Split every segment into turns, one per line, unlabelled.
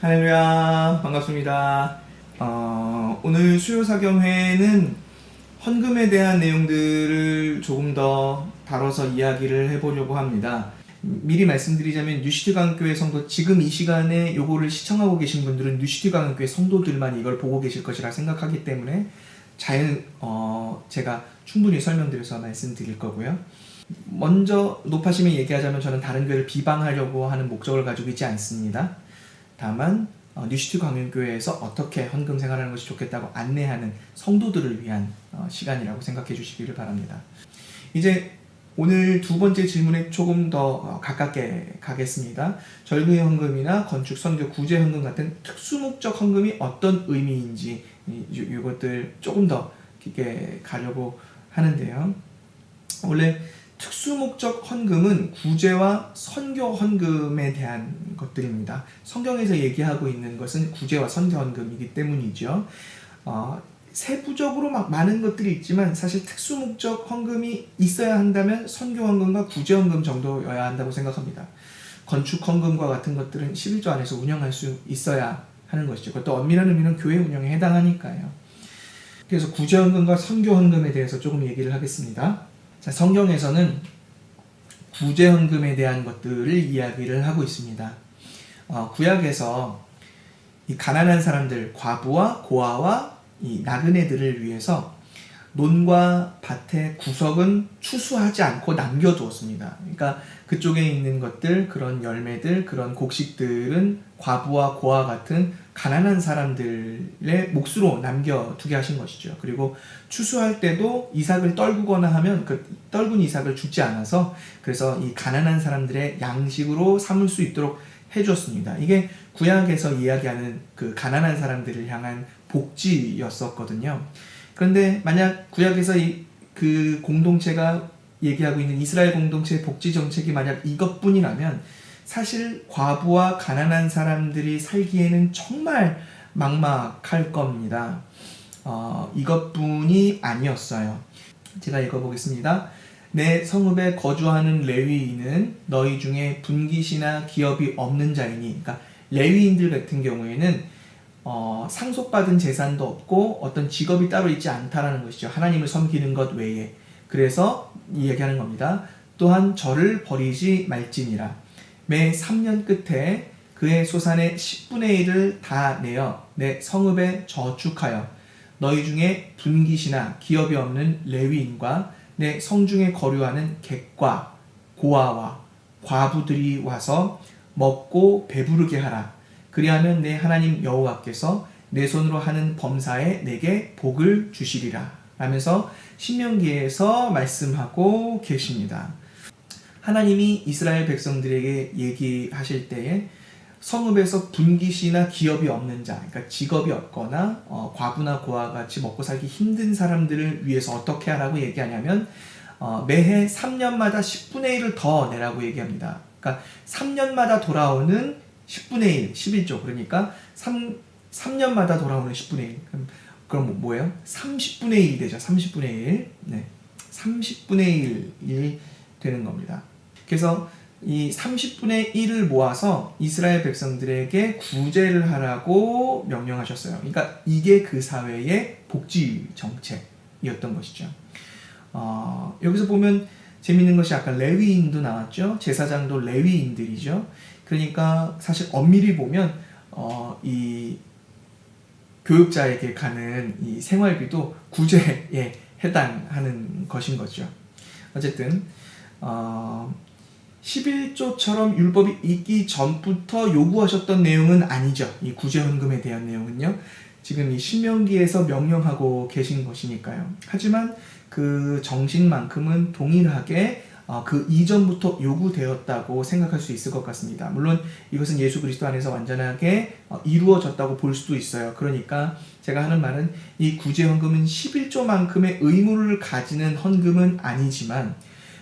할렐루야, 반갑습니다. 오늘 수요사경회는 헌금에 대한 내용들을 조금 더 다뤄서 이야기를 해보려고 합니다. 미리 말씀드리자면 뉴시티 강교회 성도, 지금 이 시간에 요거를 시청하고 계신 분들은 뉴시티 강교회 성도들만 이걸 보고 계실 것이라 생각하기 때문에 제가 충분히 설명드려서 말씀드릴 거고요. 먼저 높아심에 얘기하자면 저는 다른 교회를 비방하려고 하는 목적을 가지고 있지 않습니다. 다만 뉴시티 광명교회에서 어떻게 헌금 생활하는 것이 좋겠다고 안내하는 성도들을 위한 시간이라고 생각해 주시기를 바랍니다. 이제 오늘 두 번째 질문에 조금 더 가깝게 가겠습니다. 절구의 헌금이나 건축, 선교, 구제 헌금 같은 특수목적 헌금이 어떤 의미인지 이것들 조금 더 깊게 가려고 하는데요. 원래 특수목적 헌금은 구제와 선교 헌금에 대한 것들입니다. 성경에서 얘기하고 있는 것은 구제와 선교 헌금이기 때문이죠. 세부적으로 막 많은 것들이 있지만 사실 특수목적 헌금이 있어야 한다면 선교 헌금과 구제 헌금 정도여야 한다고 생각합니다. 건축 헌금과 같은 것들은 11조 안에서 운영할 수 있어야 하는 것이죠. 그것도 엄밀한 의미는 교회 운영에 해당하니까요. 그래서 구제 헌금과 선교 헌금에 대해서 조금 얘기를 하겠습니다. 자, 성경에서는 구제 헌금에 대한 것들을 이야기를 하고 있습니다. 구약에서 이 가난한 사람들, 과부와 고아와 이 나그네들을 위해서 논과 밭의 구석은 추수하지 않고 남겨두었습니다. 그러니까 그쪽에 있는 것들, 그런 열매들, 그런 곡식들은 과부와 고아 같은 가난한 사람들의 몫으로 남겨두게 하신 것이죠. 그리고 추수할 때도 이삭을 떨구거나 하면 그 떨군 이삭을 주지 않아서 그래서 이 가난한 사람들의 양식으로 삼을 수 있도록 해줬습니다. 이게 구약에서 이야기하는 그 가난한 사람들을 향한 복지였었거든요. 그런데 만약 구약에서 그 공동체가 얘기하고 있는 이스라엘 공동체의 복지 정책이 만약 이것뿐이라면 사실 과부와 가난한 사람들이 살기에는 정말 막막할 겁니다. 이것뿐이 아니었어요. 제가 읽어보겠습니다. 내 성읍에 거주하는 레위인은 너희 중에 분깃이나 기업이 없는 자이니, 그러니까 레위인들 같은 경우에는 상속받은 재산도 없고 어떤 직업이 따로 있지 않다라는 것이죠. 하나님을 섬기는 것 외에. 그래서 이야기하는 겁니다. 또한 저를 버리지 말지니라. 매 3년 끝에 그의 소산의 10분의 1을 다 내어 내 성읍에 저축하여 너희 중에 분깃이나 기업이 없는 레위인과 내 성중에 거류하는 객과 고아와 과부들이 와서 먹고 배부르게 하라. 그리하면 내 하나님 여호와께서 내 손으로 하는 범사에 내게 복을 주시리라 라면서 신명기에서 말씀하고 계십니다. 하나님이 이스라엘 백성들에게 얘기하실 때에 성읍에서 분깃이나 기업이 없는 자, 그러니까 직업이 없거나 과부나 고아와 같이 먹고 살기 힘든 사람들을 위해서 어떻게 하라고 얘기하냐면 매해 3년마다 10분의 1을 더 내라고 얘기합니다. 그러니까 3년마다 돌아오는 10분의 1, 11조. 그러니까 3년마다 돌아오는 10분의 1. 그럼 뭐예요? 30분의 1이 되죠. 30분의 1. 네. 30분의 1이 되는 겁니다. 그래서 이 30분의 1을 모아서 이스라엘 백성들에게 구제를 하라고 명령하셨어요. 그러니까 이게 그 사회의 복지 정책이었던 것이죠. 여기서 보면 재밌는 것이 아까 레위인도 나왔죠. 제사장도 레위인들이죠. 그러니까 사실 엄밀히 보면 이 교육자에게 가는 이 생활비도 구제에 해당하는 것인 거죠. 어쨌든 11조처럼 율법이 있기 전부터 요구하셨던 내용은 아니죠. 이 구제헌금에 대한 내용은요. 지금 이 신명기에서 명령하고 계신 것이니까요. 하지만 그 정신만큼은 동일하게 그 이전부터 요구되었다고 생각할 수 있을 것 같습니다. 물론 이것은 예수 그리스도 안에서 완전하게 이루어졌다고 볼 수도 있어요. 그러니까 제가 하는 말은 이 구제헌금은 11조만큼의 의무를 가지는 헌금은 아니지만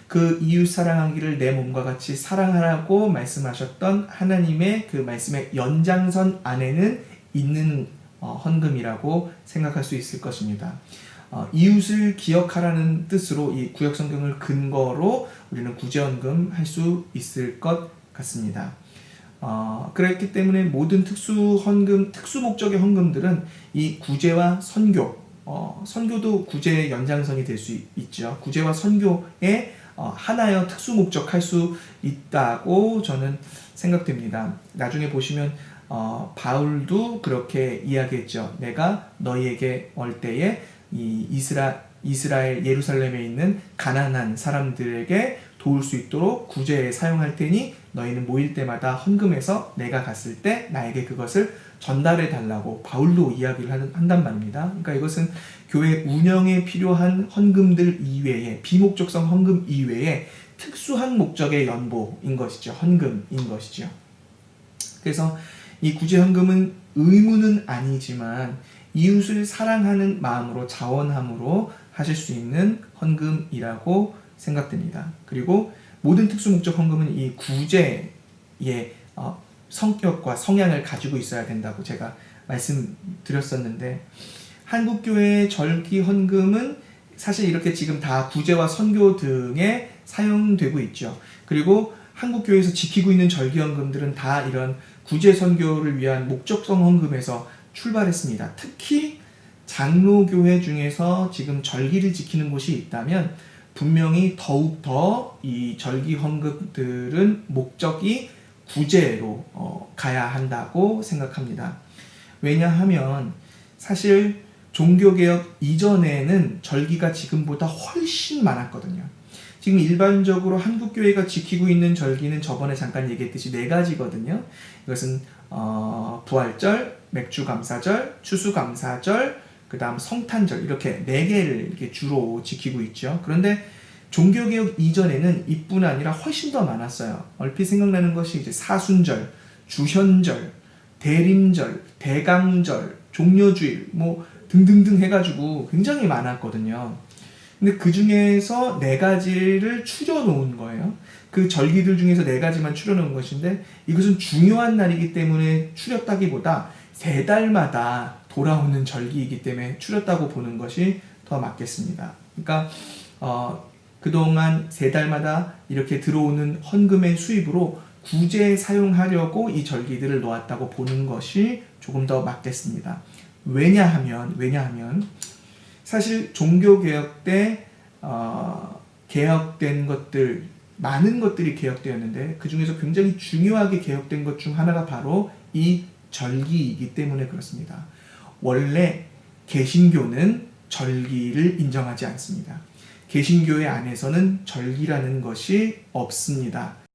그 이웃 사랑하기를 내 몸과 같이 사랑하라고 말씀하셨던 하나님의 그 말씀의 연장선 안에는 있는 헌금이라고 생각할 수 있을 것입니다. 이웃을 기억하라는 뜻으로 이 구약 성경을 근거로 우리는 구제헌금 할 수 있을 것 같습니다. 그렇기 때문에 모든 특수 목적의 헌금들은 이 구제와 선교, 선교도 구제의 연장선이 될 수 있죠. 구제와 선교에 하나여 특수 목적할 수 있다고 저는 생각됩니다. 나중에 보시면 바울도 그렇게 이야기했죠. 내가 너희에게 올 때에 이 이스라엘 예루살렘에 있는 가난한 사람들에게 도울 수 있도록 구제에 사용할 테니 너희는 모일 때마다 헌금해서 내가 갔을 때 나에게 그것을 전달해 달라고 바울도 이야기를 한단 말입니다. 그러니까 이것은 교회 운영에 필요한 헌금들 이외에, 비목적성 헌금 이외에 특수한 목적의 연보인 것이죠. 헌금인 것이죠. 그래서 이 구제 헌금은 의무는 아니지만 이웃을 사랑하는 마음으로, 자원함으로 하실 수 있는 헌금이라고 생각됩니다. 그리고 모든 특수 목적 헌금은 이 구제의 성격과 성향을 가지고 있어야 된다고 제가 말씀드렸었는데, 한국교회의 절기 헌금은 사실 이렇게 지금 다 구제와 선교 등에 사용되고 있죠. 그리고 한국교회에서 지키고 있는 절기 헌금들은 다 이런 구제 선교를 위한 목적성 헌금에서 출발했습니다. 특히 장로교회 중에서 지금 절기를 지키는 곳이 있다면 분명히 더욱더 이 절기 헌금들은 목적이 구제로 가야 한다고 생각합니다. 왜냐하면 사실 종교개혁 이전에는 절기가 지금보다 훨씬 많았거든요. 지금 일반적으로 한국교회가 지키고 있는 절기는 저번에 잠깐 얘기했듯이 4가지거든요. 이것은 부활절, 맥주감사절, 추수감사절, 그 다음 성탄절, 이렇게 4개를 이렇게 주로 지키고 있죠. 그런데 종교개혁 이전에는 이뿐 아니라 훨씬 더 많았어요. 얼핏 생각나는 것이 이제 사순절, 주현절, 대림절, 대강절, 종려주일, 뭐 등등등 해가지고 굉장히 많았거든요. 근데 그 중에서 4가지를 추려놓은 거예요. 그 절기들 중에서 4가지만 추려놓은 것인데, 이것은 중요한 날이기 때문에 추렸다기보다 3달마다 돌아오는 절기이기 때문에 추렸다고 보는 것이 더 맞겠습니다. 그러니까 그동안 3달마다 이렇게 들어오는 헌금의 수입으로 구제에 사용하려고 이 절기들을 놓았다고 보는 것이 조금 더 맞겠습니다. 왜냐하면 사실 종교개혁 때 개혁된 것들, 많은 것들이 개혁되었는데 그 중에서 굉장히 중요하게 개혁된 것 중 하나가 바로 이 절기이기 때문에 그렇습니다. 원래 개신교는 절기를 인정하지 않습니다. 개신교회 안에서는 절기라는 것이 없습니다.